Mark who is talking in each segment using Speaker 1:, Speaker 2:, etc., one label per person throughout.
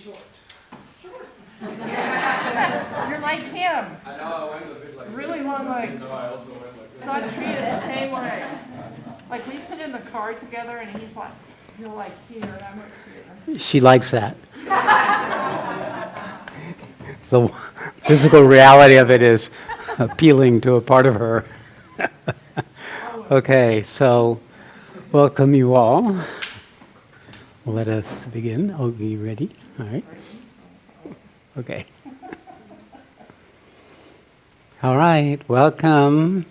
Speaker 1: short.
Speaker 2: You're like him.
Speaker 3: I know I went a bit like
Speaker 2: Really
Speaker 3: this.
Speaker 2: long legs.
Speaker 3: No, I also went like this.
Speaker 2: Satri is the same way. Like we sit in the car together and he's like, you're like here and I'm up here.
Speaker 4: She likes that. The physical reality of it is appealing to a part of her. Okay, so welcome you all. Let us begin. Oh, are you ready? All right. Okay. All right, welcome.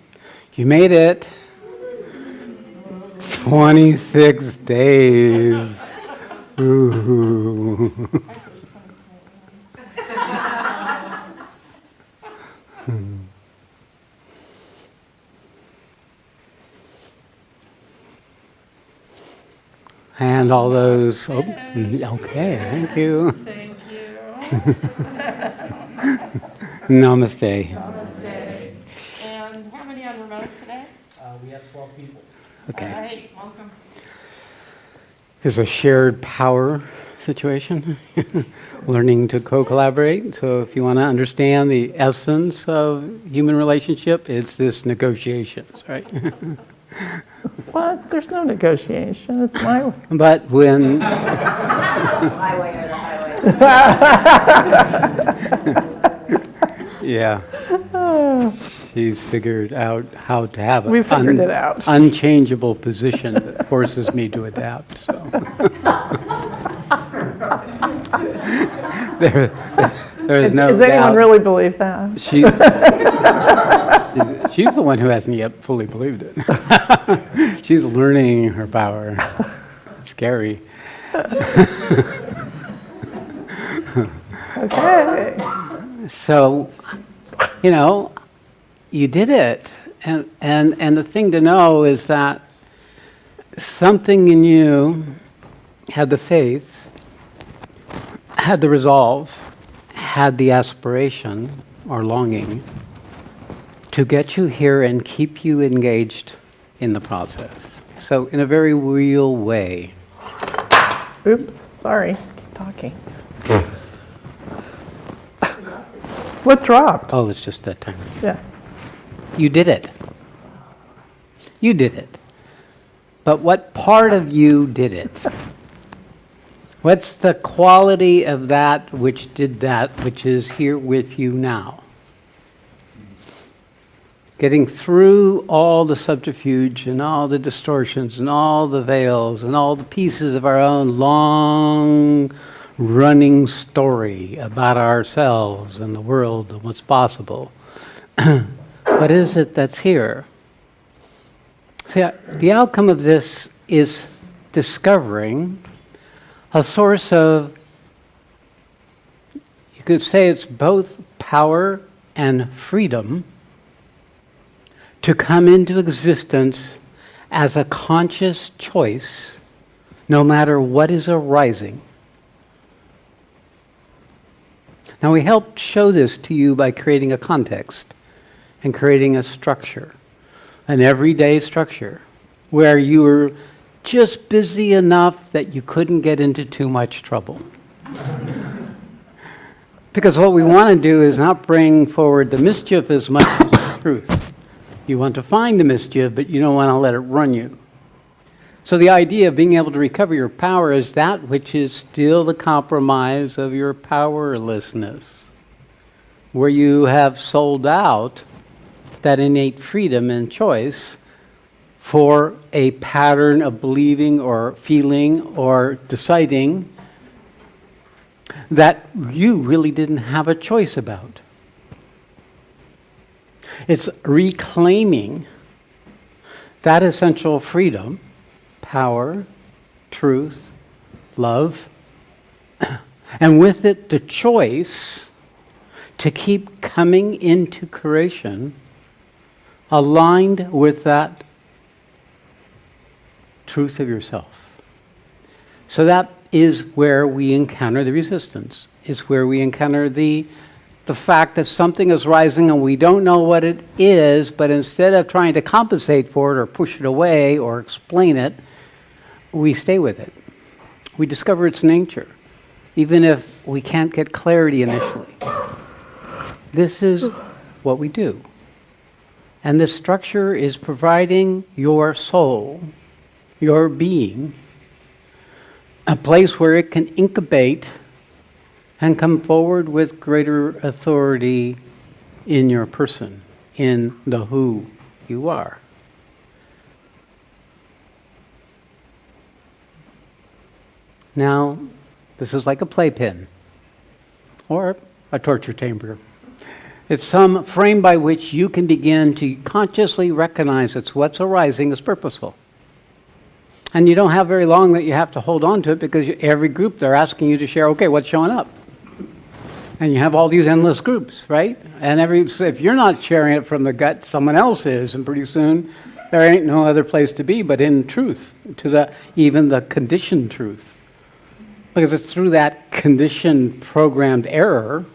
Speaker 4: You made it. 26 days. Ooh. And all those, okay, thank you.
Speaker 2: Thank you.
Speaker 4: Namaste.
Speaker 2: Namaste. And how many on remote today?
Speaker 4: We have 12 people.
Speaker 2: All
Speaker 4: Okay.
Speaker 2: right, welcome.
Speaker 4: It's a shared power situation, learning to co-collaborate. So if you want to understand the essence of human relationship, it's this negotiations, right?
Speaker 2: What? There's no negotiation. It's my way.
Speaker 4: But when,
Speaker 1: My way or the highway.
Speaker 4: yeah, she's figured out how to have
Speaker 2: We figured it out.
Speaker 4: unchangeable position that forces me to adapt. So there's no
Speaker 2: Does anyone
Speaker 4: doubt.
Speaker 2: really believe that?
Speaker 4: She's the one who hasn't yet fully believed it. She's learning her power. Scary.
Speaker 2: Okay.
Speaker 4: So, you did it. And the thing to know is that something in you had the faith, had the resolve, had the aspiration or longing to get you here and keep you engaged in the process. So in a very real way.
Speaker 2: Oops, sorry. Keep talking. What dropped?
Speaker 4: Oh, it's just that time.
Speaker 2: Yeah.
Speaker 4: You did it. You did it. But what part of you did it? What's the quality of that which did that, which is here with you now? Getting through all the subterfuge and all the distortions and all the veils and all the pieces of our own long running story about ourselves and the world and what's possible. What is it that's here? See, the outcome of this is discovering a source of, you could say it's both power and freedom to come into existence as a conscious choice, no matter what is arising. Now, we helped show this to you by creating a context and creating a structure, an everyday structure, where you were just busy enough that you couldn't get into too much trouble. Because what we want to do is not bring forward the mischief as much as the truth. You want to find the mischief, but you don't want to let it run you. So the idea of being able to recover your power is that which is still the compromise of your powerlessness, where you have sold out that innate freedom and choice for a pattern of believing or feeling or deciding that you really didn't have a choice about. It's reclaiming that essential freedom, power, truth, love, and with it the choice to keep coming into creation aligned with that truth of yourself. So that is where we encounter the resistance, is where we encounter the fact that something is rising and we don't know what it is, but instead of trying to compensate for it or push it away or explain it, we stay with it. We discover its nature. Even if we can't get clarity initially. This is what we do. And this structure is providing your soul, your being, a place where it can incubate and come forward with greater authority in your person, in the who you are. Now, this is like a playpen or a torture chamber. It's some frame by which you can begin to consciously recognize that what's arising is purposeful. And you don't have very long that you have to hold on to it, because every group they're asking you to share, okay, what's showing up? And you have all these endless groups, right? And if you're not sharing it from the gut, someone else is, and pretty soon there ain't no other place to be but in truth, even the conditioned truth. Because it's through that conditioned, programmed error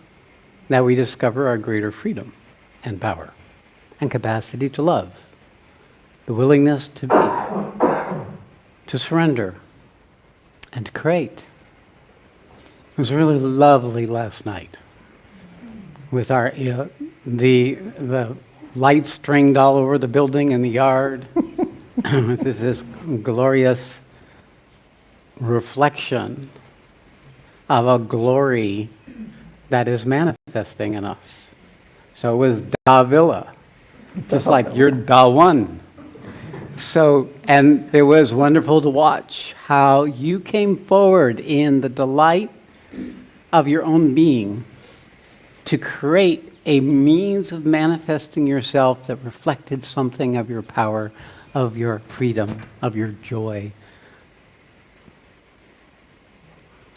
Speaker 4: that we discover our greater freedom and power and capacity to love, the willingness to be, to surrender, and to create. It was really lovely last night with our the lights stringed all over the building and the yard with this glorious reflection of a glory that is manifesting in us. So it was Da Villa, just like you're Da One. So, and it was wonderful to watch how you came forward in the delight of your own being to create a means of manifesting yourself that reflected something of your power, of your freedom, of your joy.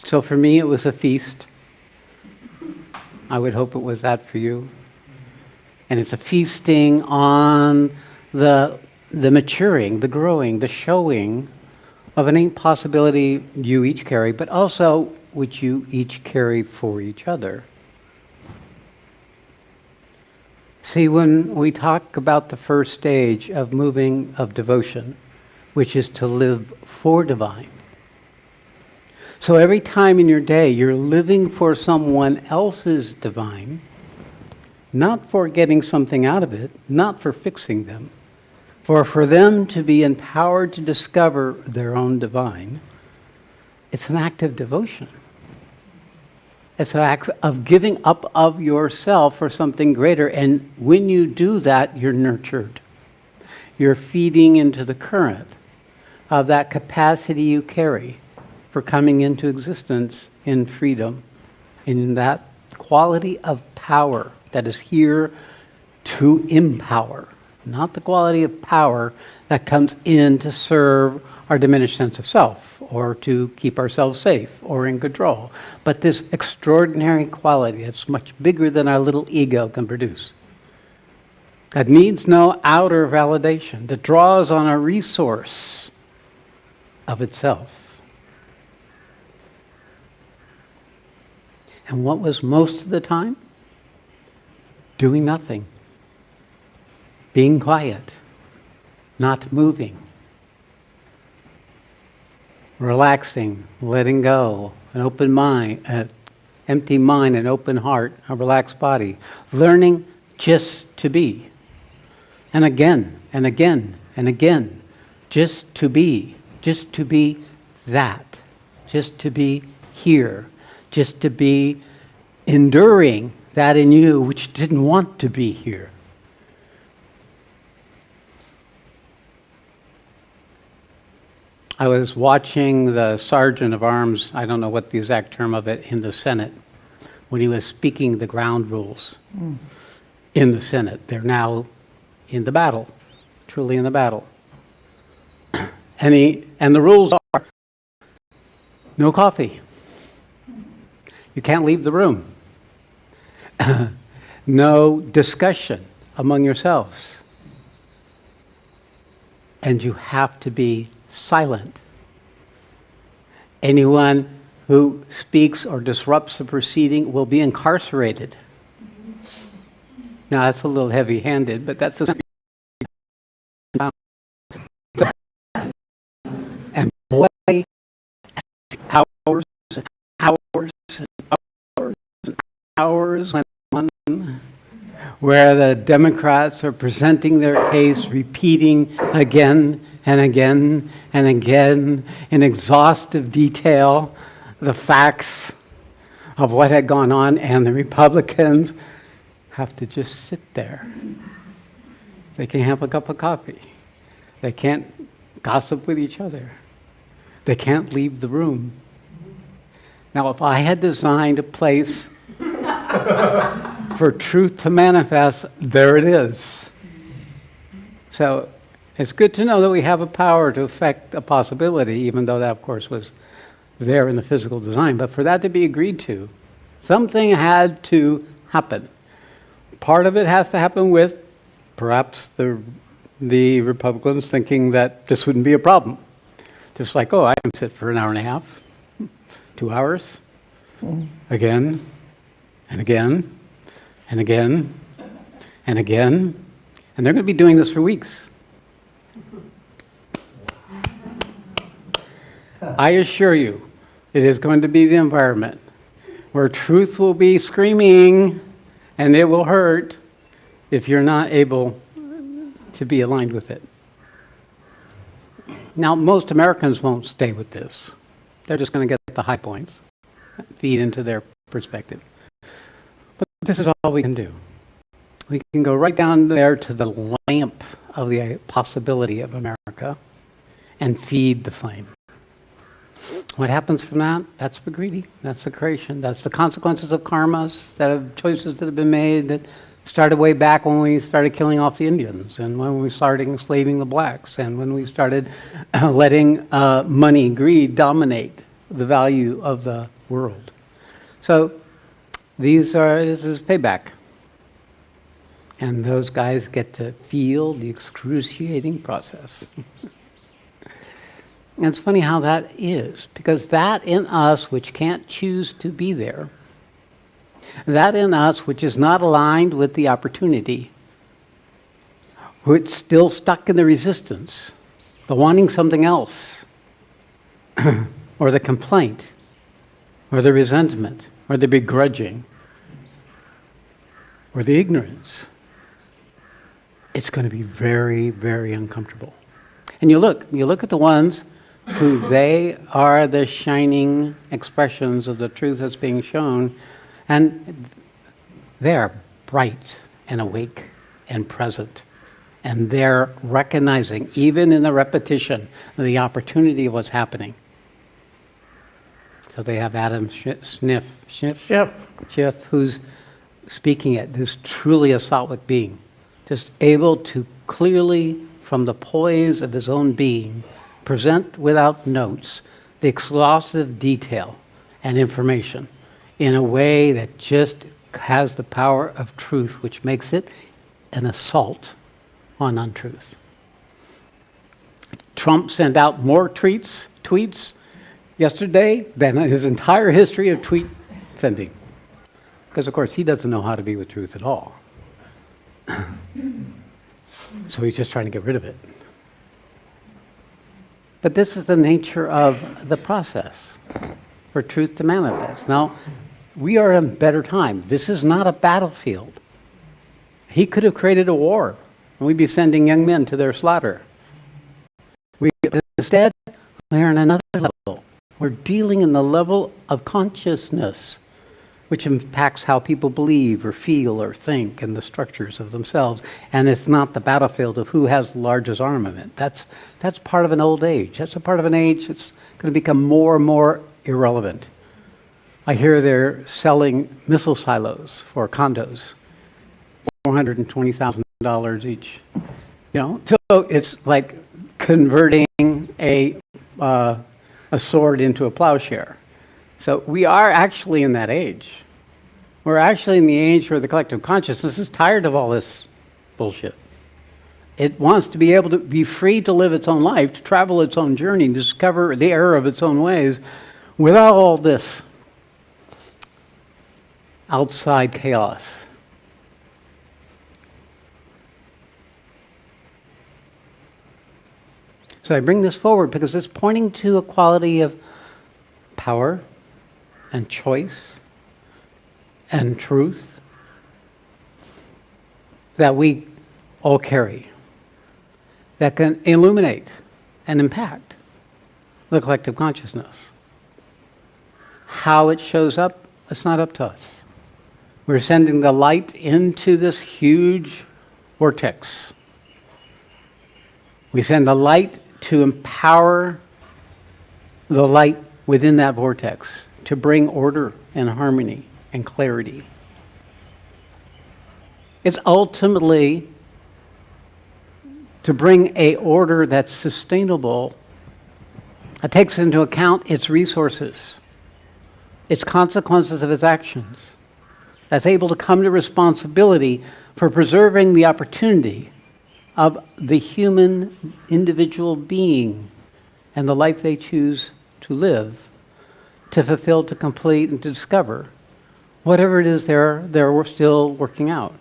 Speaker 4: So for me, it was a feast. I would hope it was that for you. And it's a feasting on the maturing, the growing, the showing of an innate possibility you each carry, but also which you each carry for each other. See, when we talk about the first stage of moving of devotion, which is to live for divine. So every time in your day you're living for someone else's divine, not for getting something out of it, not for fixing them, for them to be empowered to discover their own divine, it's an act of devotion. It's an act of giving up of yourself for something greater. And when you do that, you're nurtured. You're feeding into the current of that capacity you carry for coming into existence in freedom, in that quality of power that is here to empower, not the quality of power that comes in to serve our diminished sense of self, or to keep ourselves safe or in control, but this extraordinary quality that's much bigger than our little ego can produce, that needs no outer validation, that draws on a resource of itself. And what was most of the time? Doing nothing. Being quiet. Not moving. Relaxing, letting go, an open mind, an empty mind, an open heart, a relaxed body. Learning just to be. And again, and again, and again. Just to be that. Just to be here. Just to be enduring that in you which didn't want to be here. I was watching the Sergeant of Arms, I don't know what the exact term of it, in the Senate, when he was speaking the ground rules in the Senate. They're now in the battle, truly in the battle. And the rules are no coffee. You can't leave the room. No discussion among yourselves. And you have to be silent. Anyone who speaks or disrupts the proceeding will be incarcerated. Now that's a little heavy-handed, but that's the and play hours and hours and hours went on where the Democrats are presenting their case, repeating again and again and again in exhaustive detail the facts of what had gone on, and the Republicans have to just sit there. They can't have a cup of coffee. They can't gossip with each other. They can't leave the room. Now, if I had designed a place for truth to manifest, there it is. So it's good to know that we have a power to affect a possibility, even though that, of course, was there in the physical design. But for that to be agreed to, something had to happen. Part of it has to happen with perhaps the Republicans thinking that this wouldn't be a problem. Just like, oh, I can sit for an hour and a half, 2 hours, again, and again, and again, and again. And they're going to be doing this for weeks. I assure you, it is going to be the environment where truth will be screaming, and it will hurt if you're not able to be aligned with it. Now, most Americans won't stay with this. They're just going to get the high points, feed into their perspective. But this is all we can do. We can go right down there to the lamp of the possibility of America and feed the flame. What happens from that? That's the greedy. That's the creation. That's the consequences of karmas, that have choices that have been made that started way back when we started killing off the Indians, and when we started enslaving the blacks, and when we started letting money, greed dominate the value of the world. So this is payback. And those guys get to feel the excruciating process. And it's funny how that is, because that in us which can't choose to be there, that in us which is not aligned with the opportunity, which still stuck in the resistance, the wanting something else, or the complaint, or the resentment, or the begrudging, or the ignorance, it's going to be very, very uncomfortable. And you look at the ones who they are the shining expressions of the truth that's being shown, and they're bright and awake and present. And they're recognizing, even in the repetition, the opportunity of what's happening. So they have Adam Schiff, who's speaking it, who's truly a Sattvic being, just able to clearly, from the poise of his own being, present without notes the exhaustive detail and information in a way that just has the power of truth, which makes it an assault on untruth. Trump sent out more tweets yesterday than his entire history of tweet sending. Because, of course, he doesn't know how to be with truth at all. So he's just trying to get rid of it. But this is the nature of the process for truth to manifest. Now, we are in a better time. This is not a battlefield. He could have created a war, and we'd be sending young men to their slaughter. Instead, we're in another level. We're dealing in the level of consciousness, which impacts how people believe or feel or think and the structures of themselves. And it's not the battlefield of who has the largest armament. That's part of an old age. That's a part of an age that's going to become more and more irrelevant. I hear they're selling missile silos for condos, $420,000 each. So it's like converting a sword into a plowshare. So we are actually in that age. We're actually in the age where the collective consciousness is tired of all this bullshit. It wants to be able to be free to live its own life, to travel its own journey, discover the error of its own ways, without all this outside chaos. So I bring this forward because it's pointing to a quality of power and choice and truth that we all carry that can illuminate and impact the collective consciousness. How it shows up, it's not up to us. We're sending the light into this huge vortex. We send the light to empower the light within that vortex, to bring order and harmony and clarity. It's ultimately to bring a order that's sustainable, that takes into account its resources, its consequences of its actions, that's able to come to responsibility for preserving the opportunity of the human individual being and the life they choose to live, to fulfill, to complete, and to discover whatever it is they're still working out.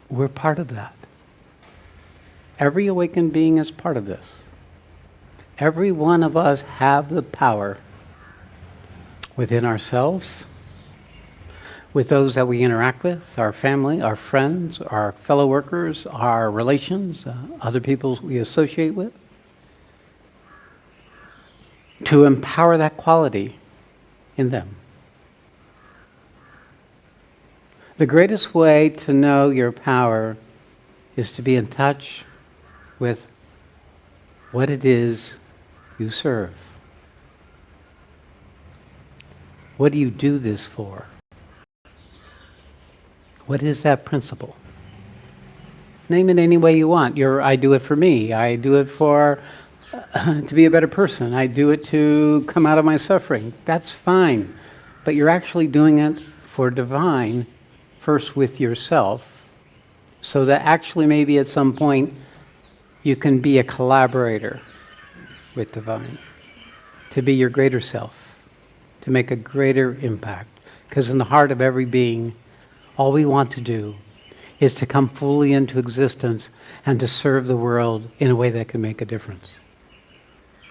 Speaker 4: We're part of that. Every awakened being is part of this. Every one of us have the power within ourselves, with those that we interact with, our family, our friends, our fellow workers, our relations, other people we associate with, to empower that quality in them. The greatest way to know your power is to be in touch with what it is you serve. What do you do this for? What is that principle? Name it any way you want. I do it for me. I do it for to be a better person. I do it to come out of my suffering. That's fine. But you're actually doing it for divine, first with yourself, so that actually maybe at some point you can be a collaborator with divine, to be your greater self, to make a greater impact. Because in the heart of every being, all we want to do is to come fully into existence and to serve the world in a way that can make a difference.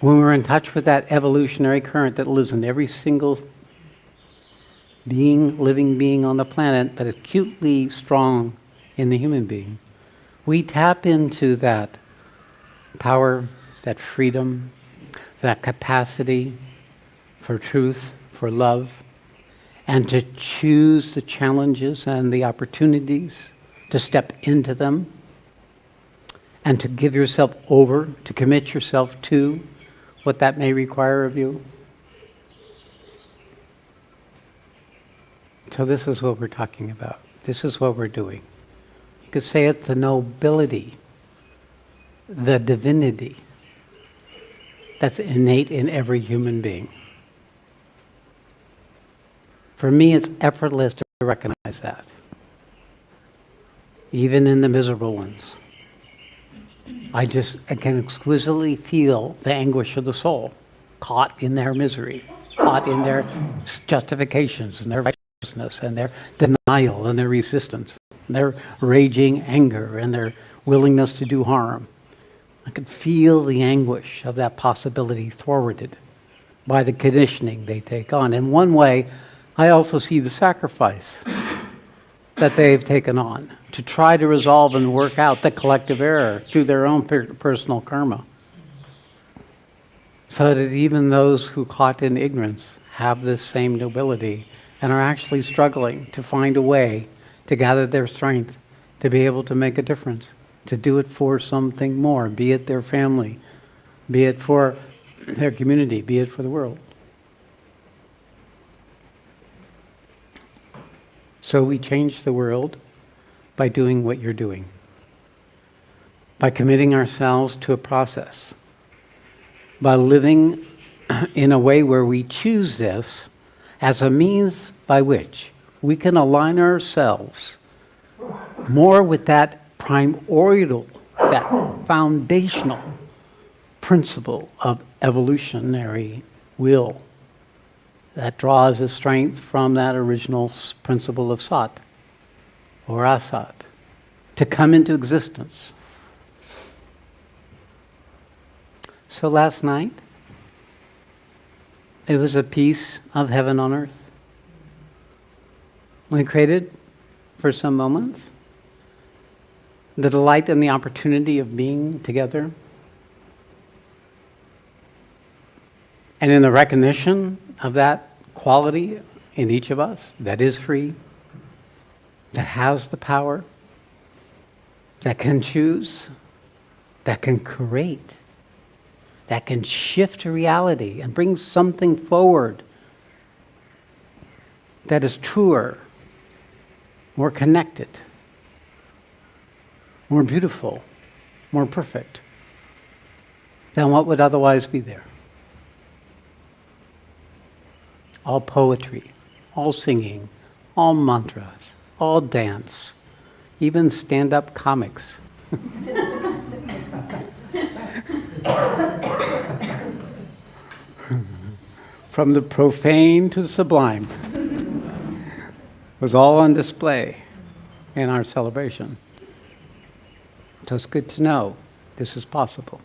Speaker 4: When we're in touch with that evolutionary current that lives in every single being, living being on the planet, but acutely strong in the human being, we tap into that power, that freedom, that capacity for truth, for love, and to choose the challenges and the opportunities, to step into them, and to give yourself over, to commit yourself to what that may require of you. So this is what we're talking about. This is what we're doing. You could say it's the nobility, the divinity that's innate in every human being. For me, it's effortless to recognize that, even in the miserable ones. I can exquisitely feel the anguish of the soul, caught in their misery, caught in their justifications and their righteousness and their denial and their resistance, and their raging anger and their willingness to do harm. I can feel the anguish of that possibility thwarted by the conditioning they take on. In one way, I also see the sacrifice that they've taken on to try to resolve and work out the collective error through their own personal karma. So that even those who caught in ignorance have this same nobility and are actually struggling to find a way to gather their strength to be able to make a difference, to do it for something more, be it their family, be it for their community, be it for the world. So we change the world by doing what you're doing, by committing ourselves to a process, by living in a way where we choose this as a means by which we can align ourselves more with that primordial, that foundational principle of evolutionary will that draws its strength from that original principle of Sat, or Asat, to come into existence. So last night, it was a piece of heaven on earth. we created for some moments. The delight and the opportunity of being together. And in the recognition of that quality in each of us that is free, that has the power, that can choose, that can create, that can shift a reality and bring something forward that is truer, more connected, more beautiful, more perfect than what would otherwise be there. All poetry, all singing, all mantras, all dance, even stand-up comics. From the profane to the sublime was all on display in our celebration. So it's good to know this is possible.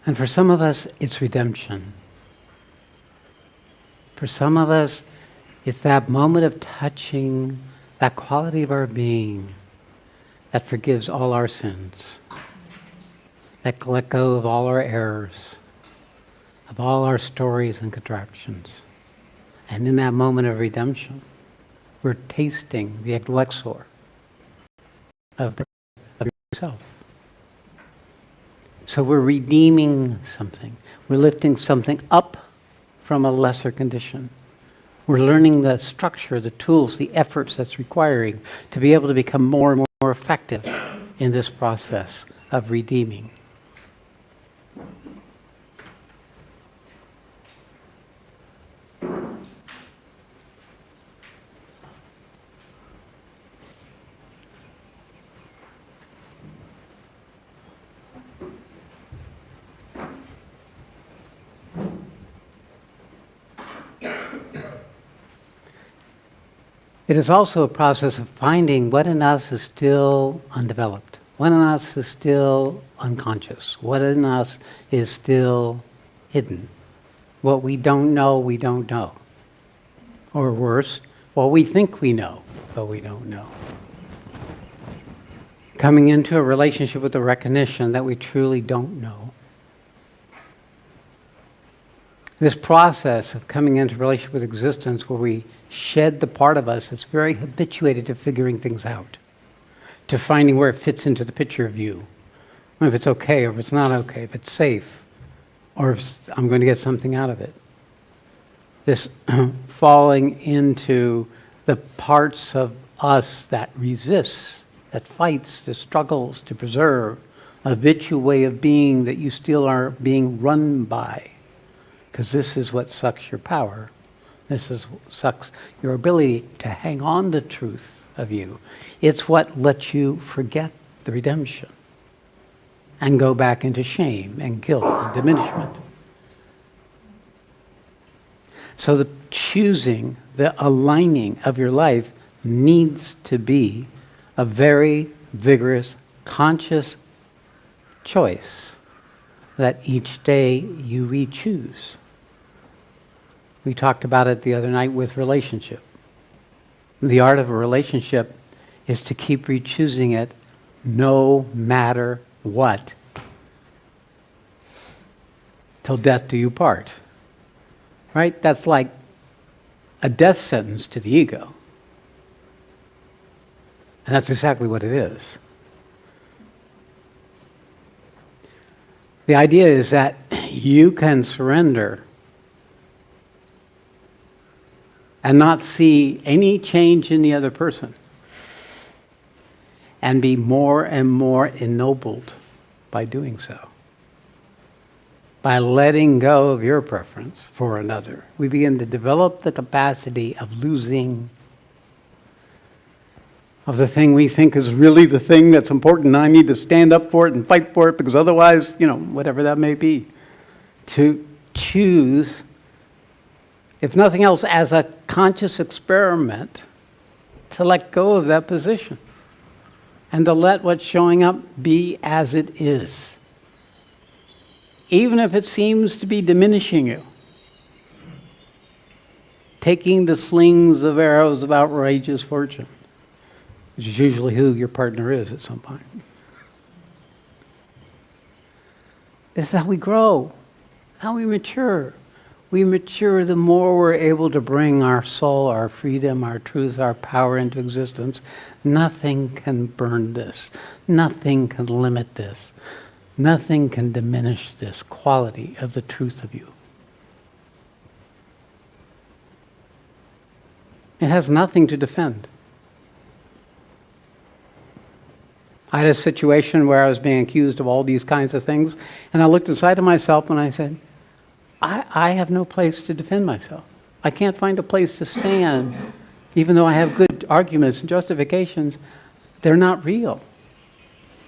Speaker 4: And for some of us, it's redemption. For some of us, it's that moment of touching that quality of our being that forgives all our sins, that can let go of all our errors, of all our stories and contractions. And in that moment of redemption, we're tasting the elixir of yourself. So we're redeeming something. We're lifting something up from a lesser condition. We're learning the structure, the tools, the efforts that's requiring to be able to become more and more effective in this process of redeeming. It is also a process of finding what in us is still undeveloped, what in us is still unconscious, what in us is still hidden. What we don't know, we don't know. Or worse, what we think we know, but we don't know. Coming into a relationship with the recognition that we truly don't know. This process of coming into relationship with existence where we shed the part of us that's very habituated to figuring things out, to finding where it fits into the picture view, if it's okay or if it's not okay, if it's safe, or if I'm going to get something out of it. This falling into the parts of us that resists, that fights, that struggles to preserve a habitual way of being that you still are being run by. Because this is what sucks your power. This is what sucks your ability to hang on to truth of you. It's what lets you forget the redemption and go back into shame and guilt and diminishment. So the choosing, the aligning of your life needs to be a very vigorous, conscious choice that each day you re-choose. We talked about it the other night with relationship. The art of a relationship is to keep re-choosing it no matter what, till death do you part. Right? That's like a death sentence to the ego. And that's exactly what it is. The idea is that you can surrender and not see any change in the other person and be more and more ennobled by doing so. By letting go of your preference for another, we begin to develop the capacity of losing of the thing we think is really the thing that's important, and I need to stand up for it and fight for it because otherwise, whatever that may be. To choose, if nothing else, as a conscious experiment, to let go of that position and to let what's showing up be as it is. even if it seems to be diminishing you. Taking the slings of arrows of outrageous fortune, which is usually who your partner is at some point. This is how we grow, how we mature. We mature the more we're able to bring our soul, our freedom, our truth, our power into existence. Nothing can burn this. Nothing can limit this. Nothing can diminish this quality of the truth of you. It has nothing to defend. I had a situation where I was being accused of all these kinds of things, and I looked inside of myself and I said, I have no place to defend myself. I can't find a place to stand, even though I have good arguments and justifications. They're not real.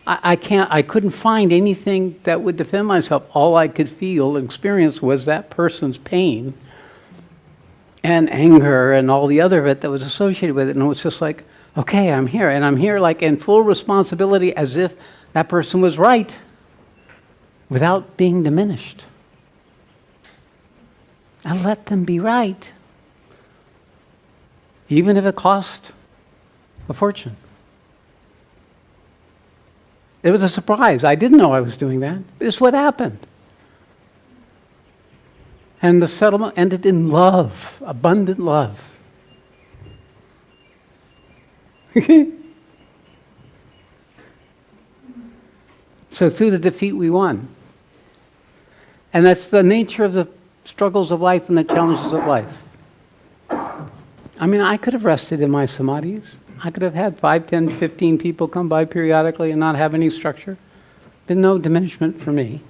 Speaker 4: I couldn't find anything that would defend myself. All I could feel and experience was that person's pain and anger and all the other of it that was associated with it. And it was just like, okay, I'm here. And I'm here like in full responsibility as if that person was right without being diminished. I let them be right, even if it cost a fortune. It was a surprise. I didn't know I was doing that. It's what happened. And the settlement ended in love, abundant love. So through the defeat we won. And that's the nature of the struggles of life and the challenges of life. I mean, I could have rested in my samadhis. I could have had 5, 10, 15 people come by periodically and not have any structure. Been no diminishment for me.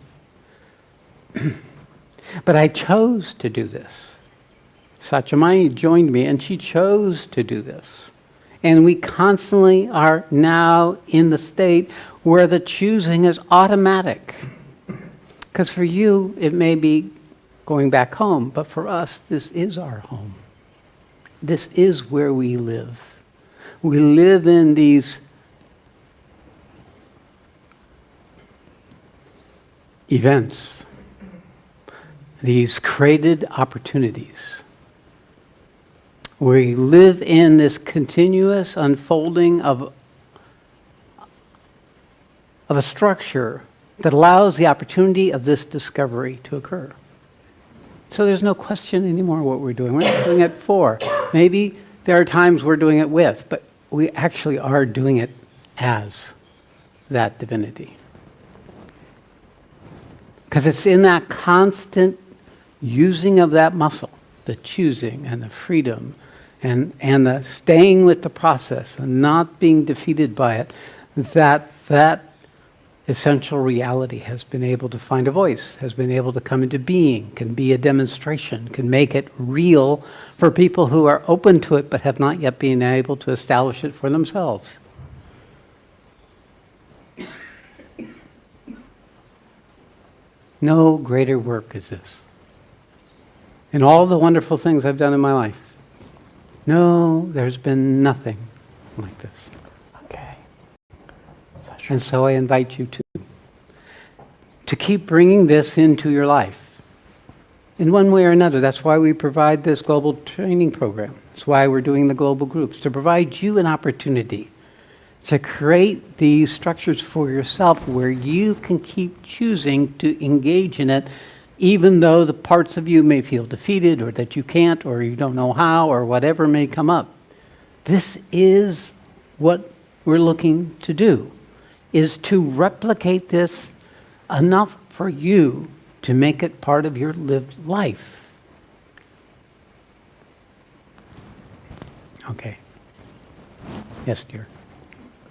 Speaker 4: But I chose to do this. Satyamai joined me and she chose to do this. And we constantly are now in the state where the choosing is automatic. Because for you, it may be going back home, but for us, this is our home. This is where we live. We live in these events, these created opportunities. We live in this continuous unfolding of a structure that allows the opportunity of this discovery to occur. So there's no question anymore what we're doing. We're not doing it for. Maybe there are times we're doing it with, but we actually are doing it as that divinity. Because it's in that constant using of that muscle, the choosing and the freedom and the staying with the process and not being defeated by it, that essential reality has been able to find a voice, has been able to come into being, can be a demonstration, can make it real for people who are open to it but have not yet been able to establish it for themselves. No greater work is this. In all the wonderful things I've done in my life, no, there's been nothing like this. And so I invite you to keep bringing this into your life in one way or another. That's why we provide this global training program. That's why we're doing the global groups, to provide you an opportunity to create these structures for yourself where you can keep choosing to engage in it, even though the parts of you may feel defeated or that you can't or you don't know how or whatever may come up. This is what we're looking to do, is to replicate this enough for you to make it part of your lived life. Okay. Yes, dear.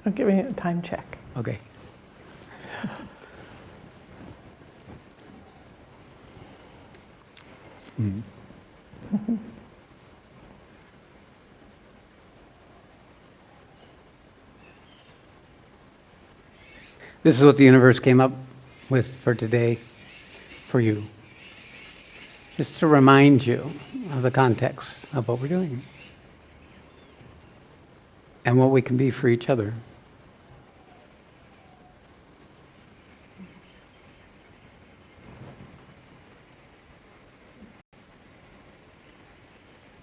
Speaker 5: I'm giving it a time check.
Speaker 4: Okay. This is what the universe came up with for today, for you. Just to remind you of the context of what we're doing and what we can be for each other.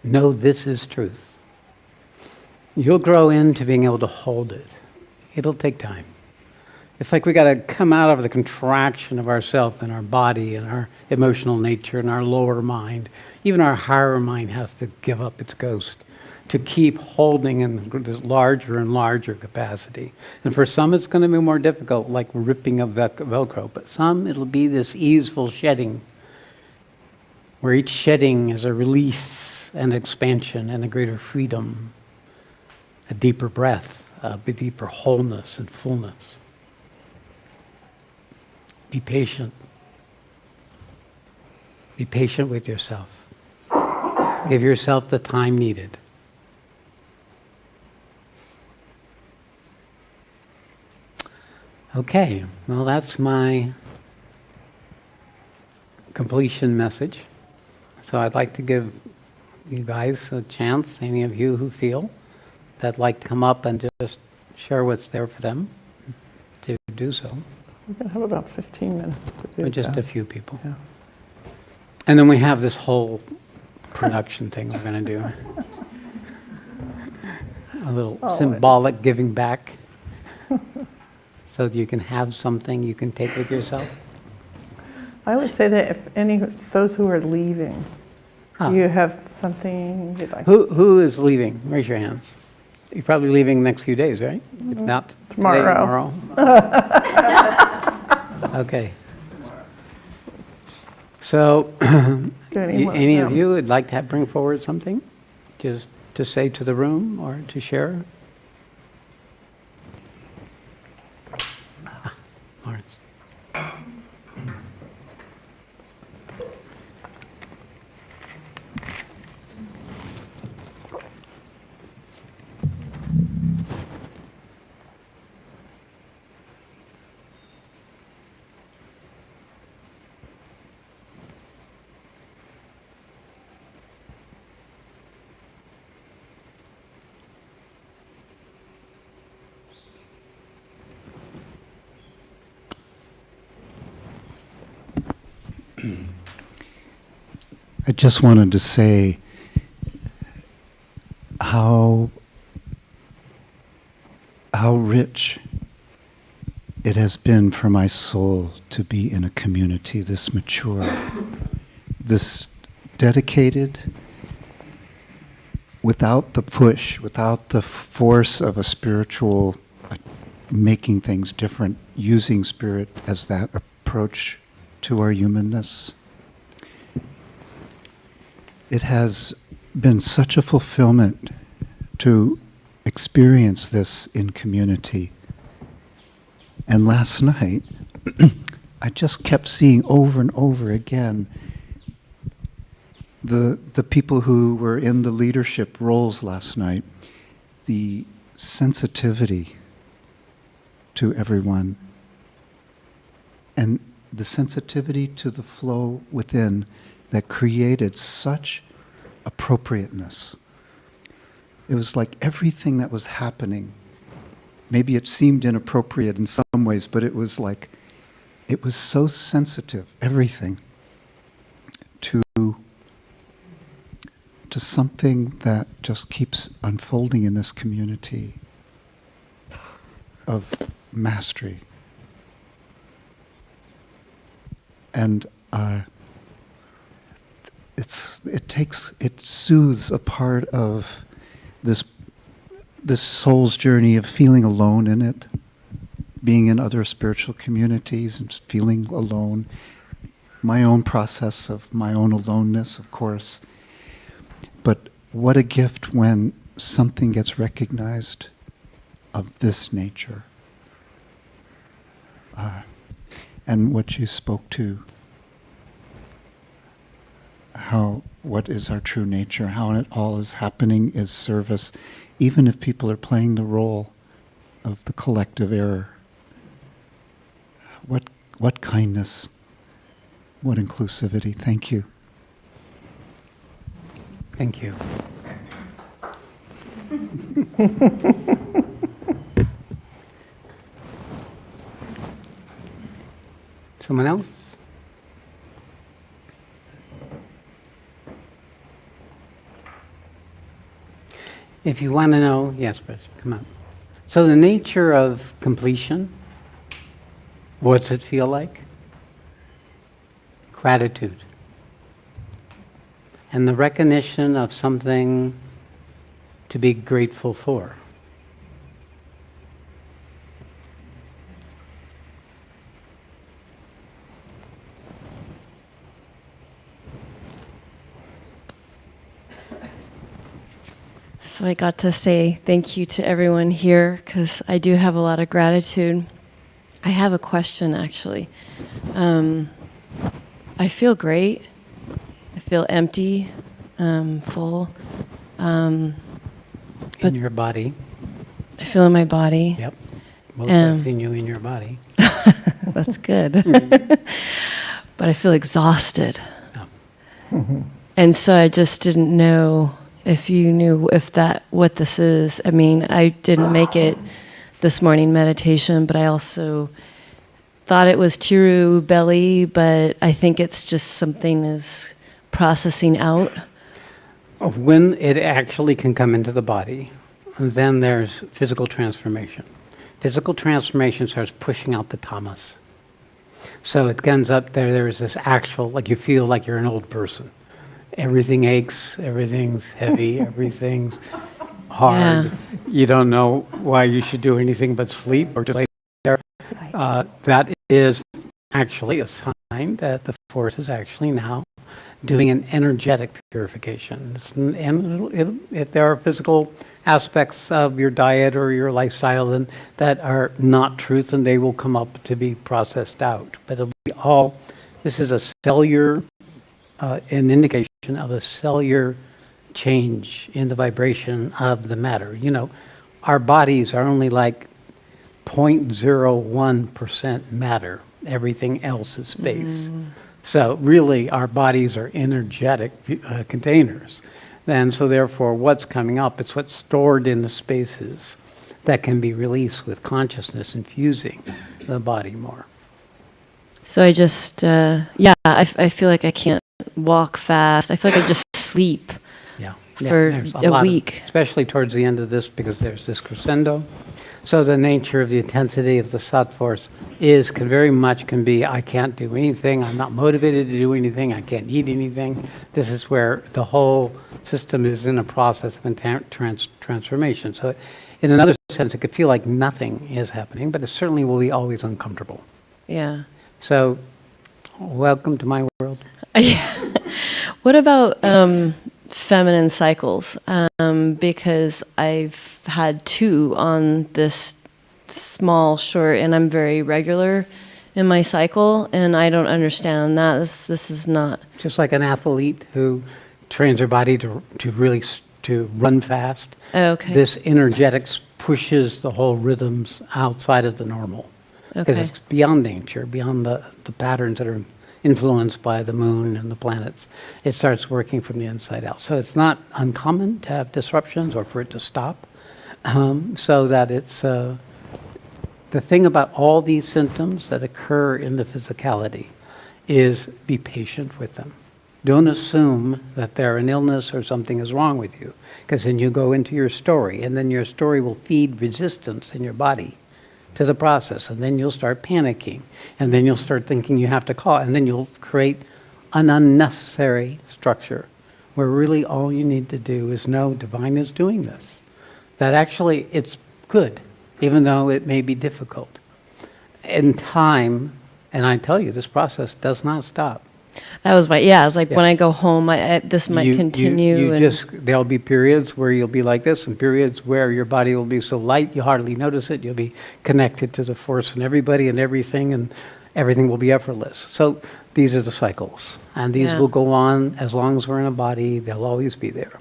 Speaker 4: know this is truth. You'll grow into being able to hold it. It'll take time. It's like we got to come out of the contraction of ourself and our body and our emotional nature and our lower mind. Even our higher mind has to give up its ghost to keep holding in this larger and larger capacity. And for some, it's going to be more difficult, like ripping of Velcro. But some, it'll be this easeful shedding, where each shedding is a release and expansion and a greater freedom, a deeper breath, a deeper wholeness and fullness. Be patient. Be patient with yourself. Give yourself the time needed. Okay, well, that's my completion message. So I'd like to give you guys a chance, any of you who feel that'd like to come up and just share what's there for them, to do so.
Speaker 5: We're going to have about 15 minutes to do
Speaker 4: Or just
Speaker 5: that.
Speaker 4: a few people.
Speaker 5: Yeah.
Speaker 4: And then we have this whole production thing we're going to do. A little
Speaker 5: Oh,
Speaker 4: symbolic giving back. So that you can have something you can take with yourself.
Speaker 5: I would say that if those who are leaving,
Speaker 4: Ah.
Speaker 5: you have something you'd like.
Speaker 4: Who is leaving? Raise your hands. You're probably leaving next few days, right? If not today,
Speaker 5: Tomorrow.
Speaker 4: Okay. So,
Speaker 5: Do anyone-
Speaker 4: any of
Speaker 5: no.
Speaker 4: you would like to bring forward something, just to say to the room or to share? Lawrence.
Speaker 6: I just wanted to say how rich it has been for my soul to be in a community this mature, this dedicated, without the push, without the force of a spiritual making things different, using spirit as that approach to our humanness. It has been such a fulfillment to experience this in community. And last night, I just kept seeing over and over again the people who were in the leadership roles last night, the sensitivity to everyone, and the sensitivity to the flow within that created such appropriateness. It was like everything that was happening, maybe it seemed inappropriate in some ways, but it was like, it was so sensitive, everything, to something that just keeps unfolding in this community of mastery. And it soothes a part of this soul's journey of feeling alone in it, being in other spiritual communities and feeling alone, my own process of my own aloneness, of course. But what a gift when something gets recognized of this nature. And what you spoke to, what is our true nature, how it all is happening is service, even if people are playing the role of the collective error. What kindness, what inclusivity. Thank you.
Speaker 4: Thank you. Someone else? If you want to know, yes, Bridget, come on. So the nature of completion, what's it feel like? Gratitude. And the recognition of something to be grateful for.
Speaker 7: So I got to say thank you to everyone here because I do have a lot of gratitude. I have a question actually. I feel great. I feel empty, full.
Speaker 4: In your body.
Speaker 7: I feel in my body.
Speaker 4: Yep. Well, I've seen you in your body.
Speaker 7: That's good. But I feel exhausted.
Speaker 4: Oh.
Speaker 7: And so I just didn't know if you knew what this is. I mean, I didn't make it this morning meditation, but I also thought it was Tiru belly, but I think it's just something is processing out.
Speaker 4: When it actually can come into the body, then there's physical transformation. Physical transformation starts pushing out the tamas. So it ends up there's this actual, like you feel like you're an old person. Everything aches, everything's heavy, everything's hard.
Speaker 7: Yeah.
Speaker 4: You don't know why you should do anything but sleep or just lay there. That is actually a sign that the force is actually now doing an energetic purification. And if there are physical aspects of your diet or your lifestyle then that are not truth, then they will come up to be processed out. But it'll be all, this is a cellular, an indication of a cellular change in the vibration of the matter. You know, our bodies are only like 0.01% matter. Everything else is space. So really, our bodies are energetic containers. And so therefore, what's coming up, it's what's stored in the spaces that can be released with consciousness infusing the body more.
Speaker 7: So I just, I feel like I can't walk fast. I feel like I just sleep
Speaker 4: Yeah.
Speaker 7: for
Speaker 4: there's
Speaker 7: a
Speaker 4: lot of-
Speaker 7: week.
Speaker 4: especially towards the end of this, because there's this crescendo. So the nature of the intensity of the Sat force can very much be, I can't do anything, I'm not motivated to do anything, I can't eat anything. This is where the whole system is in a process of transformation. So in another sense, it could feel like nothing is happening, but it certainly will be always uncomfortable.
Speaker 7: Yeah.
Speaker 4: So welcome to my world.
Speaker 7: What about feminine cycles? Because I've had 2 on this small, short, and I'm very regular in my cycle, and I don't understand that. This is not...
Speaker 4: Just like an athlete who trains her body to really to run fast.
Speaker 7: Okay.
Speaker 4: This energetics pushes the whole rhythms outside of the normal. Because
Speaker 7: Okay.
Speaker 4: it's beyond nature, beyond the patterns that are influenced by the moon and the planets. It starts working from the inside out. So it's not uncommon to have disruptions or for it to stop. So that it's the thing about all these symptoms that occur in the physicality is be patient with them. Don't assume that they're an illness or something is wrong with you, because then you go into your story, and then your story will feed resistance in your body to the process, and then you'll start panicking, and then you'll start thinking you have to call, and then you'll create an unnecessary structure where really all you need to do is know divine is doing this. That actually it's good, even though it may be difficult. In time, and I tell you, this process does not stop.
Speaker 7: That was I was like, when I go home, this might continue.
Speaker 4: There'll be periods where you'll be like this, and periods where your body will be so light you hardly notice it. You'll be connected to the force and everybody and everything will be effortless. So these are the cycles, and these will go on as long as we're in a body. They'll always be there.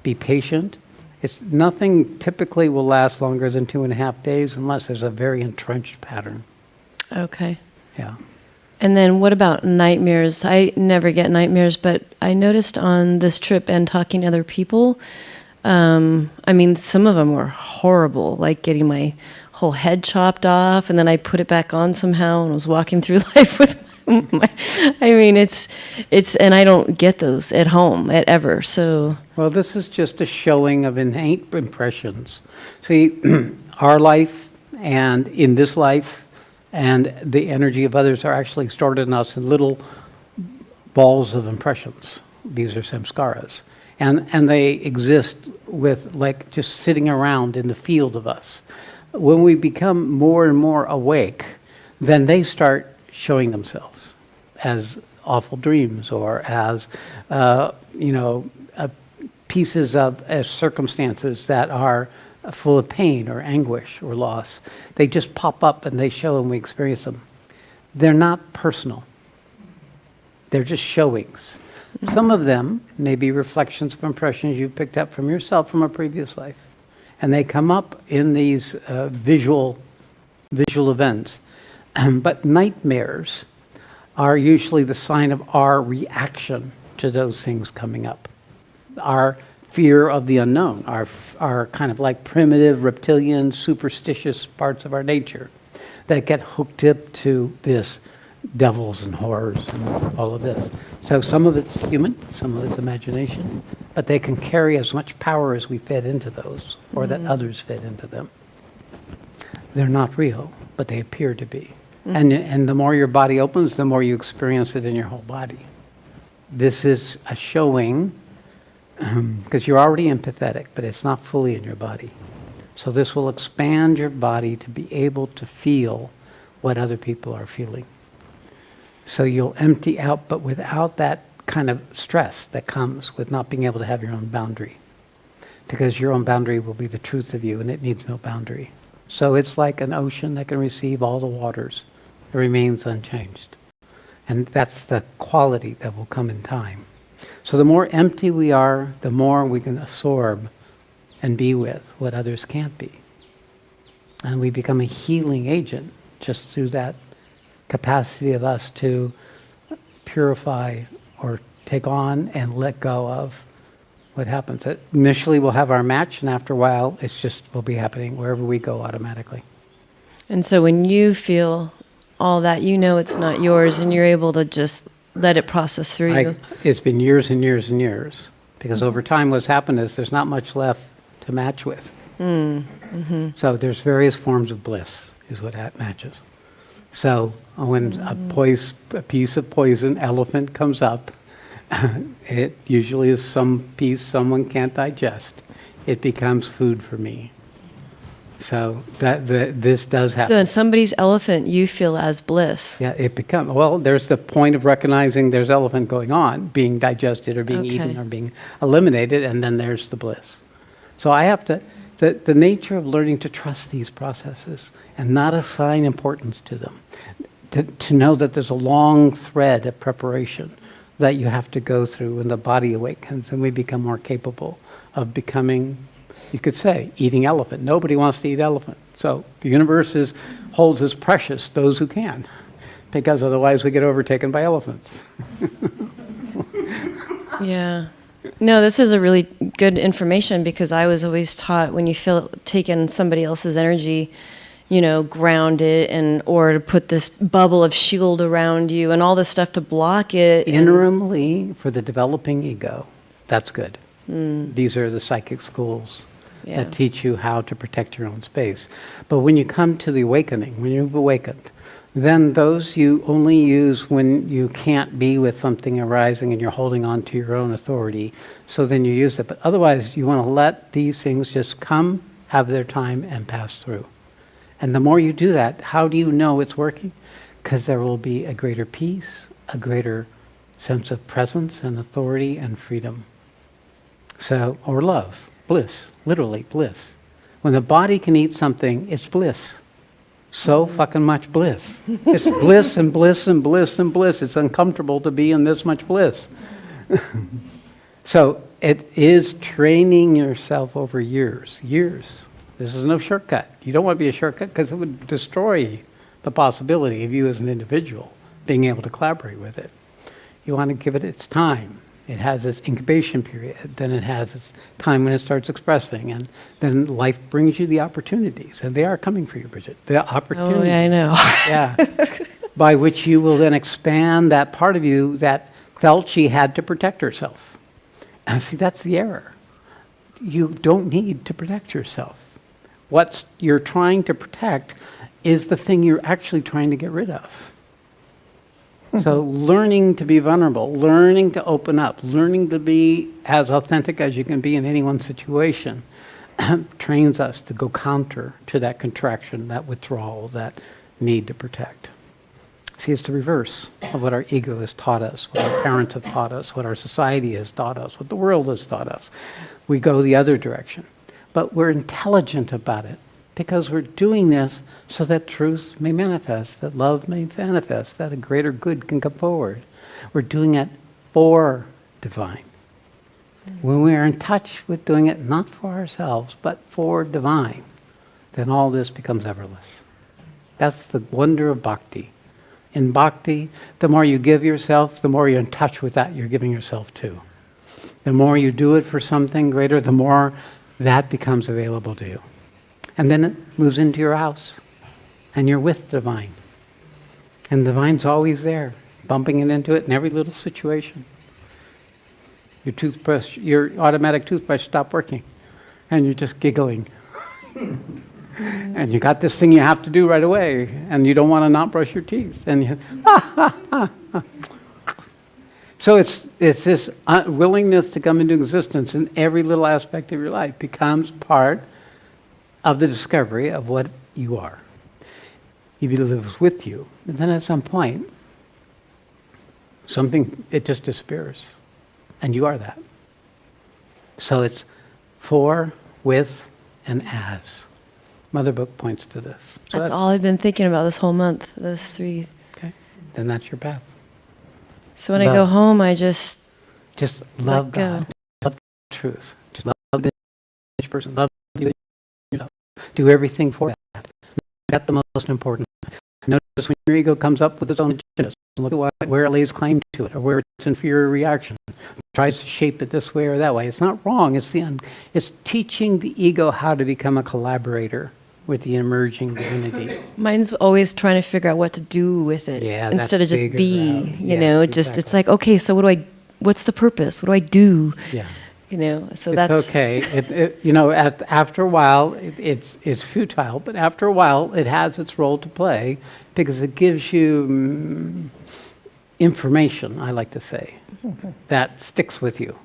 Speaker 4: Be patient. It's nothing typically will last longer than 2.5 days unless there's a very entrenched pattern.
Speaker 7: Okay.
Speaker 4: Yeah.
Speaker 7: And then what about nightmares? I never get nightmares, but I noticed on this trip and talking to other people, I mean, some of them were horrible, like getting my whole head chopped off, and then I put it back on somehow and was walking through life with I mean, it's, and I don't get those at home ever. So,
Speaker 4: Well, this is just a showing of innate impressions. See, our life and in this life and the energy of others are actually stored in us in little balls of impressions. These are samskaras. And they exist with, like, just sitting around in the field of us. When we become more and more awake, then they start showing themselves as awful dreams or as, pieces of circumstances that are full of pain or anguish or loss. They just pop up and they show and we experience them. They're not personal. They're just showings. Some of them may be reflections of impressions you picked up from yourself from a previous life. And they come up in these visual events. But nightmares are usually the sign of our reaction to those things coming up. Our fear of the unknown, our kind of like primitive, reptilian, superstitious parts of our nature that get hooked up to this devils and horrors and all of this. So some of it's human, some of it's imagination, but they can carry as much power as we fed into those or that others fed into them. They're not real, but they appear to be. And the more your body opens, the more you experience it in your whole body. This is a showing, because you're already empathetic, but it's not fully in your body. So this will expand your body to be able to feel what other people are feeling. So you'll empty out, but without that kind of stress that comes with not being able to have your own boundary. Because your own boundary will be the truth of you, and it needs no boundary. So it's like an ocean that can receive all the waters. It remains unchanged. And that's the quality that will come in time. So the more empty we are, the more we can absorb and be with what others can't be. And we become a healing agent just through that capacity of us to purify or take on and let go of what happens. Initially we'll have our match, and after a while it's just will be happening wherever we go automatically.
Speaker 7: and so when you feel all that, you know it's not yours, and you're able to just let it process through you.
Speaker 4: It's been years and years and years, because over time what's happened is there's not much left to match with. So there's various forms of bliss is what that matches. So when a piece of poison elephant comes up, it usually is some piece someone can't digest. It becomes food for me. So this does happen.
Speaker 7: So in somebody's elephant, you feel as bliss.
Speaker 4: Yeah, it becomes, well, there's the point of recognizing there's elephant going on, being digested or being eaten or being eliminated, and then there's the bliss. So I have to, the nature of learning to trust these processes and not assign importance to them, to know that there's a long thread of preparation that you have to go through when the body awakens and we become more capable of becoming, you could say, eating elephant. Nobody wants to eat elephant. So the universe holds as precious those who can, because otherwise we get overtaken by elephants.
Speaker 7: Yeah. No, this is a really good information, because I was always taught when you feel taking somebody else's energy, ground it, or to put this bubble of shield around you and all this stuff to block it.
Speaker 4: Interimly, for the developing ego, that's good. These are the psychic schools that teach you how to protect your own space. But when you come to the awakening, when you've awakened, then those you only use when you can't be with something arising and you're holding on to your own authority. So then you use it. But otherwise, you want to let these things just come, have their time, and pass through. And the more you do that, how do you know it's working? Because there will be a greater peace, a greater sense of presence and authority and freedom. So, or love, bliss, literally bliss. When the body can eat something, it's bliss. So fucking much bliss. It's bliss and bliss and bliss and bliss. It's uncomfortable to be in this much bliss. So it is training yourself over years. This is no shortcut. You don't want to be a shortcut, because it would destroy the possibility of you as an individual being able to collaborate with it. You want to give it its time. It has its incubation period, then it has its time when it starts expressing, and then life brings you the opportunities, and they are coming for you, Bridget. The opportunities.
Speaker 7: Oh, yeah, I know.
Speaker 4: Yeah. by which you will then expand that part of you that felt she had to protect herself. And see, that's the error. You don't need to protect yourself. What you're trying to protect is the thing you're actually trying to get rid of. So learning to be vulnerable, learning to open up, learning to be as authentic as you can be in any one situation trains us to go counter to that contraction, that withdrawal, that need to protect. See, it's the reverse of what our ego has taught us, what our parents have taught us, what our society has taught us, what the world has taught us. We go the other direction. But we're intelligent about it because we're doing this so that truth may manifest, that love may manifest, that a greater good can come forward. We're doing it for divine. When we are in touch with doing it not for ourselves, but for divine, then all this becomes effortless. That's the wonder of bhakti. In bhakti, the more you give yourself, the more you're in touch with that you're giving yourself to. The more you do it for something greater, the more that becomes available to you. And then it moves into your house, and you're with divine. And divine's always there, bumping it into it in every little situation. Your toothbrush, your automatic toothbrush stopped working, and you're just giggling. And you got this thing you have to do right away, and you don't want to not brush your teeth. And you, So it's this willingness to come into existence in every little aspect of your life becomes part of the discovery of what you are. He lives with you. And then at some point, it just disappears. And you are that. So it's for, with, and as. Mother Book points to this. So
Speaker 7: That's all I've been thinking about this whole month, those three.
Speaker 4: Okay. Then that's your path.
Speaker 7: So when I go home, I just
Speaker 4: love
Speaker 7: let go.
Speaker 4: God. Love truth. Just love each person. Love the yourself. Do everything for that. That's the most important. Notice when your ego comes up with its own agenda, look at where it lays claim to it, or where it's inferior reaction. Tries to shape it this way or that way. It's not wrong. It's teaching the ego how to become a collaborator with the emerging divinity.
Speaker 7: Mine's always trying to figure out what to do with it instead of just be, you know, just it's like, okay, so what's the purpose? What do I do?
Speaker 4: Yeah.
Speaker 7: You know, so
Speaker 4: It's
Speaker 7: that's
Speaker 4: okay. You know, after a while, it's futile, but after a while, it has its role to play because it gives you information, I like to say, that sticks with you.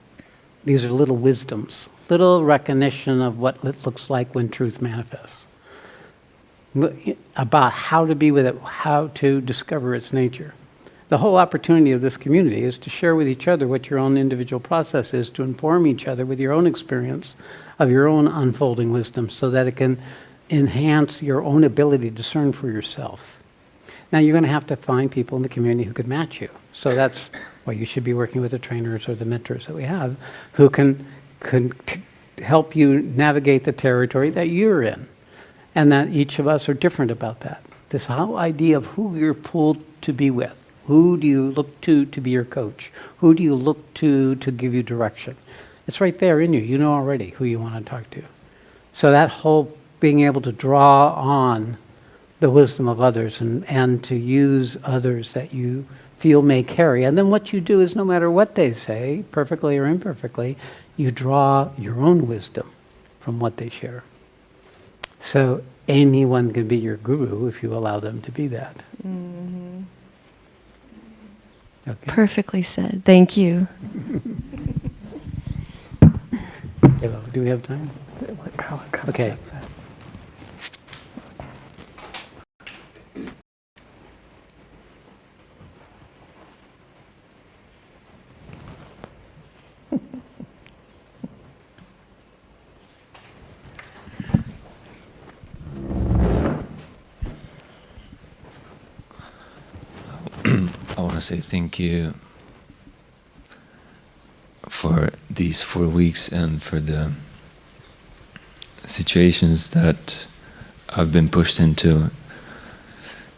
Speaker 4: These are little wisdoms, little recognition of what it looks like when truth manifests. About how to be with it, how to discover its nature. The whole opportunity of this community is to share with each other what your own individual process is, to inform each other with your own experience of your own unfolding wisdom so that it can enhance your own ability to discern for yourself. Now, you're going to have to find people in the community who could match you. So that's why you should be working with the trainers or the mentors that we have who can help you navigate the territory that you're in. And that each of us are different about that. This whole idea of who you're pulled to be with. Who do you look to be your coach? Who do you look to give you direction? It's right there in you. You know already who you want to talk to. So that whole being able to draw on the wisdom of others and to use others that you feel may carry. And then what you do is no matter what they say, perfectly or imperfectly, you draw your own wisdom from what they share. So anyone can be your guru if you allow them to be that.
Speaker 7: Mm-hmm.
Speaker 4: Okay.
Speaker 7: Perfectly said. Thank you.
Speaker 4: Do we have time? Okay.
Speaker 8: I want to say thank you for these 4 weeks and for the situations that I've been pushed into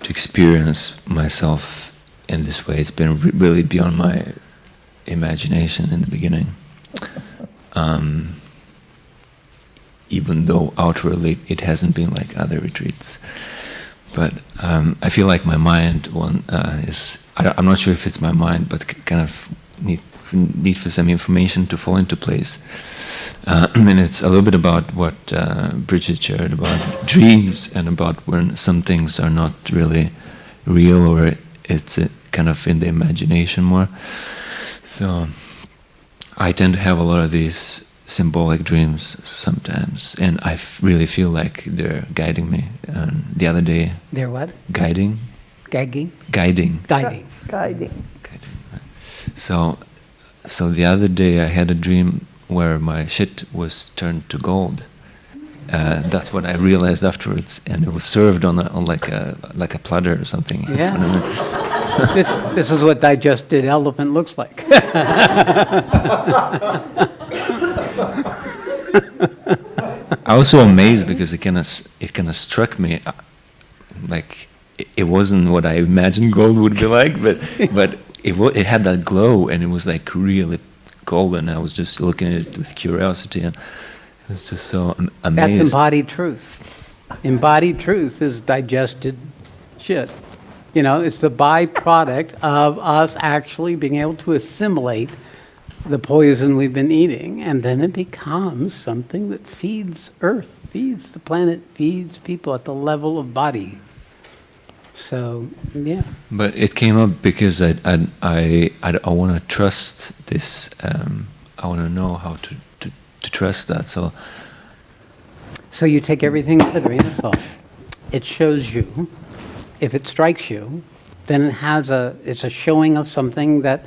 Speaker 8: to experience myself in this way. It's been really beyond my imagination in the beginning. Even though outwardly it hasn't been like other retreats. but I feel like my mind I'm not sure if it's my mind, but kind of need for some information to fall into place. And it's a little bit about what Bridget shared about dreams and about when some things are not really real, or it's kind of in the imagination more. So I tend to have a lot of these symbolic dreams sometimes, and I really feel like they're guiding me. The other day,
Speaker 4: They're what?
Speaker 8: guiding.
Speaker 4: Gagging?
Speaker 8: Guiding.
Speaker 4: Guiding.
Speaker 5: Guiding.
Speaker 8: So the other day I had a dream where my shit was turned to gold. That's what I realized afterwards, and it was served on like a platter or something. in
Speaker 4: Yeah.
Speaker 8: front of me.
Speaker 4: This is what digested elephant looks like.
Speaker 8: I was so amazed because it kind of struck me, like it wasn't what I imagined gold would be like, but it had that glow, and it was like really golden. I was just looking at it with curiosity, and it was just so amazed.
Speaker 4: That's embodied truth. Embodied truth is digested shit. You know, it's the byproduct of us actually being able to assimilate the poison we've been eating, and then it becomes something that feeds Earth, feeds the planet, feeds people at the level of body. So, yeah.
Speaker 8: But it came up because I want to trust this. I want to know how to trust that.
Speaker 4: So you take everything with a grain of salt. It shows you. If it strikes you, then it's a showing of something that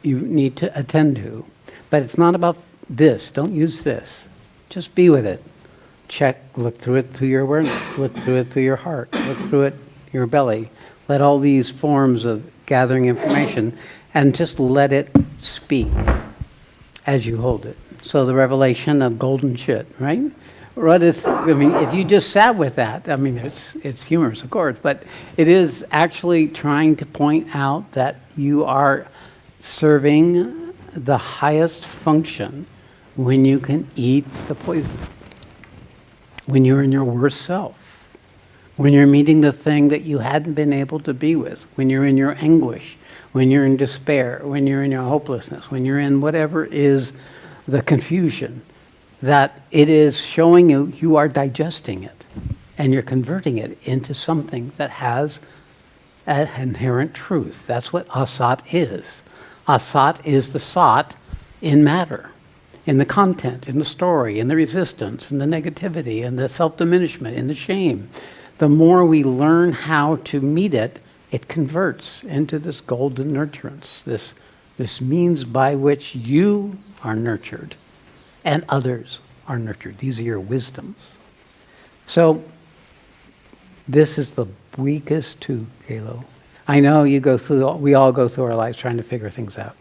Speaker 4: you need to attend to. But it's not about this. Don't use this. Just be with it. Check, look through it through your awareness. Look through it through your heart. Look through it your belly. Let all these forms of gathering information, and just let it speak as you hold it. So the revelation of golden shit, right? If you just sat with that, I mean, it's humorous, of course, but it is actually trying to point out that you are serving the highest function when you can eat the poison, when you're in your worst self, when you're meeting the thing that you hadn't been able to be with, when you're in your anguish, when you're in despair, when you're in your hopelessness, when you're in whatever is the confusion, that it is showing you are digesting it, and you're converting it into something that has an inherent truth. That's what asat is. Asat is the sat in matter, in the content, in the story, in the resistance, in the negativity, in the self-diminishment, in the shame. The more we learn how to meet it, it converts into this golden nurturance, this means by which you are nurtured and others are nurtured. These are your wisdoms. So this is the weakest too, Kalo. I know we all go through our lives trying to figure things out.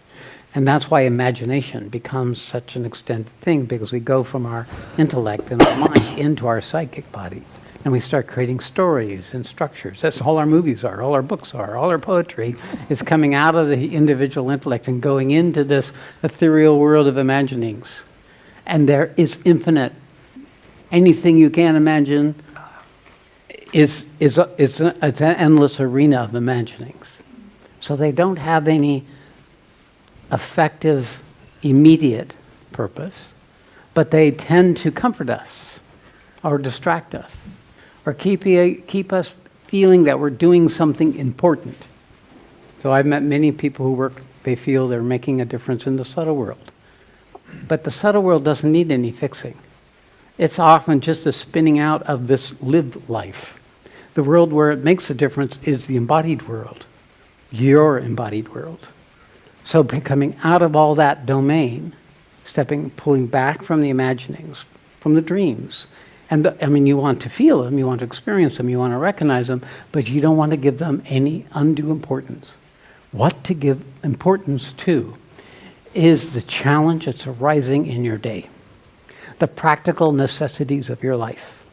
Speaker 4: And that's why imagination becomes such an extended thing, because we go from our intellect and our mind into our psychic body. And we start creating stories and structures. That's all our movies are, all our books are, all our poetry is coming out of the individual intellect and going into this ethereal world of imaginings. And there is infinite. Anything you can imagine it's an endless arena of imaginings. So they don't have any effective, immediate purpose, but they tend to comfort us or distract us or keep us feeling that we're doing something important. So I've met many people who they feel they're making a difference in the subtle world. But the subtle world doesn't need any fixing. It's often just a spinning out of this lived life. The world where it makes a difference is the embodied world, your embodied world. So coming out of all that domain, pulling back from the imaginings, from the dreams. And you want to feel them, you want to experience them, you want to recognize them, but you don't want to give them any undue importance. What to give importance to is the challenge that's arising in your day, the practical necessities of your life,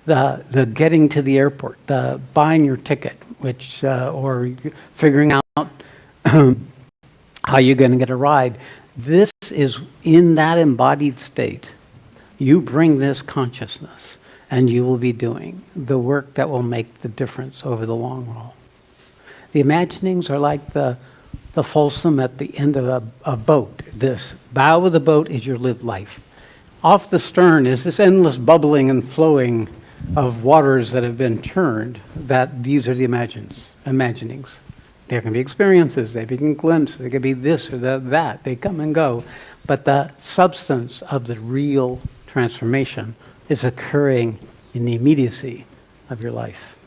Speaker 4: the getting to the airport, the buying your ticket, or figuring out how you're going to get a ride. This is in that embodied state. You bring this consciousness, and you will be doing the work that will make the difference over the long haul. The imaginings are like the Folsom at the end of a boat. This bow of the boat is your lived life. Off the stern is this endless bubbling and flowing of waters that have been turned, that these are the imaginings. There can be experiences, they can glimpses, they can be this or that, they come and go. But the substance of the real transformation is occurring in the immediacy of your life.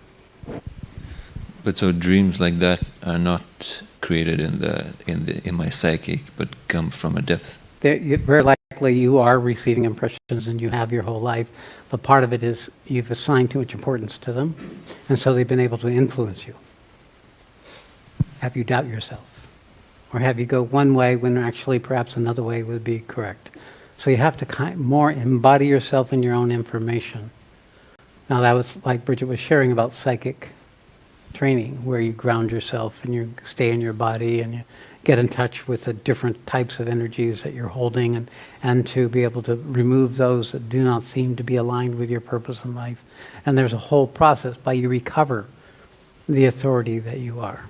Speaker 8: But so dreams like that are not created in my psychic, but come from a depth.
Speaker 4: Very likely you are receiving impressions and you have your whole life, but part of it is you've assigned too much importance to them, and so they've been able to influence you. Have you doubt yourself? Or have you go one way when actually perhaps another way would be correct? So you have to more embody yourself in your own information. Now that was like Bridget was sharing about psychic training, where you ground yourself and you stay in your body and you get in touch with the different types of energies that you're holding, and to be able to remove those that do not seem to be aligned with your purpose in life. And there's a whole process by you recover the authority that you are.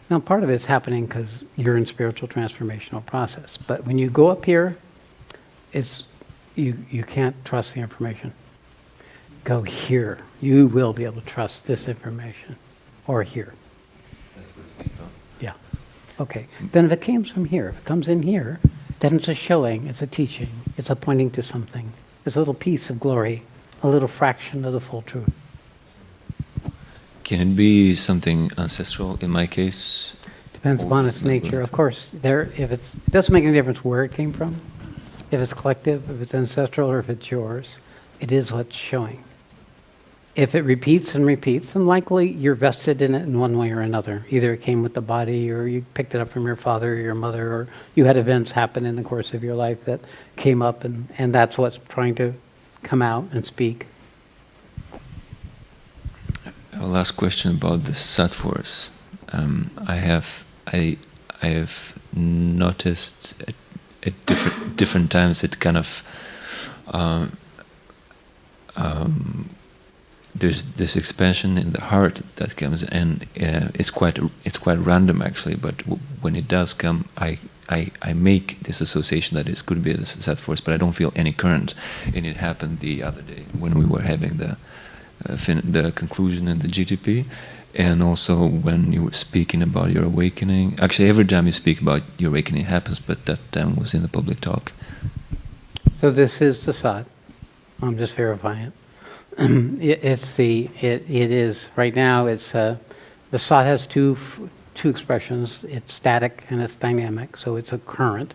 Speaker 4: Now part of it's happening because you're in spiritual transformational process. But when you go up here, you can't trust the information. Go here. You will be able to trust this information. Or here. Yeah. Okay. Then if it comes from here, if it comes in here, then it's a showing, it's a teaching, it's a pointing to something. It's a little piece of glory, a little fraction of the full truth.
Speaker 8: Can it be something ancestral in my case?
Speaker 4: Depends upon its nature. Of course, it doesn't make any difference where it came from. If it's collective, if it's ancestral, or if it's yours, it is what's showing. If it repeats and repeats, then likely you're vested in it in one way or another. Either it came with the body, or you picked it up from your father or your mother, or you had events happen in the course of your life that came up, and that's what's trying to come out and speak.
Speaker 8: A last question about the sattvars. I have noticed at different times it kind of there's this expansion in the heart that comes, and it's quite random actually. But when it does come, I make this association that it could be a sattvars, but I don't feel any current. And it happened the other day when we were having the conclusion in the GTP, and also when you were speaking about your awakening. Actually, every time you speak about your awakening happens, but that time was in the public talk.
Speaker 4: So this is the Sat. I'm just verifying it. It is right now. It's the Sat has two expressions. It's static and it's dynamic. So it's a current.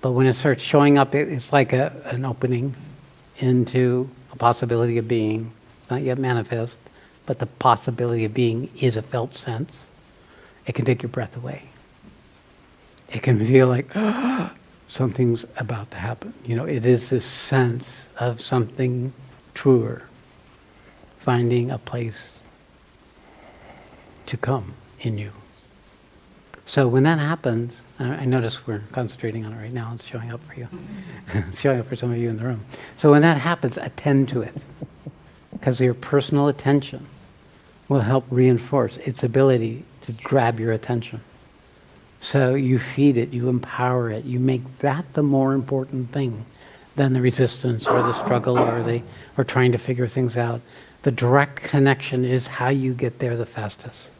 Speaker 4: But when it starts showing up, it's like an opening into a possibility of being. It's not yet manifest, but the possibility of being is a felt sense. It can take your breath away. It can feel like something's about to happen. It is this sense of something truer, finding a place to come in you. So when that happens, I notice we're concentrating on it right now. It's showing up for you. It's showing up for some of you in the room. So when that happens, attend to it. Because your personal attention will help reinforce its ability to grab your attention. So you feed it, you empower it, you make that the more important thing than the resistance or the struggle or trying to figure things out. The direct connection is how you get there the fastest.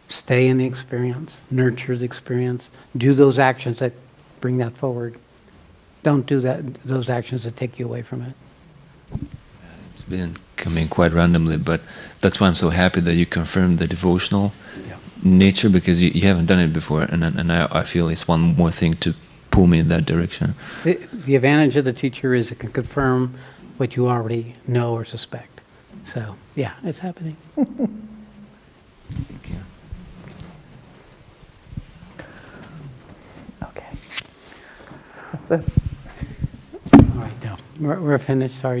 Speaker 4: Stay in the experience, nurture the experience, do those actions that bring that forward. Don't do those actions that take you away from it.
Speaker 8: It's been coming quite randomly, but that's why I'm so happy that you confirmed the devotional nature, because you haven't done it before, and I feel it's one more thing to pull me in that direction.
Speaker 4: The advantage of the teacher is it can confirm what you already know or suspect. So, yeah, it's happening.
Speaker 8: Thank you.
Speaker 5: Okay. That's it.
Speaker 4: All right, now, we're finished. Sorry, Joe.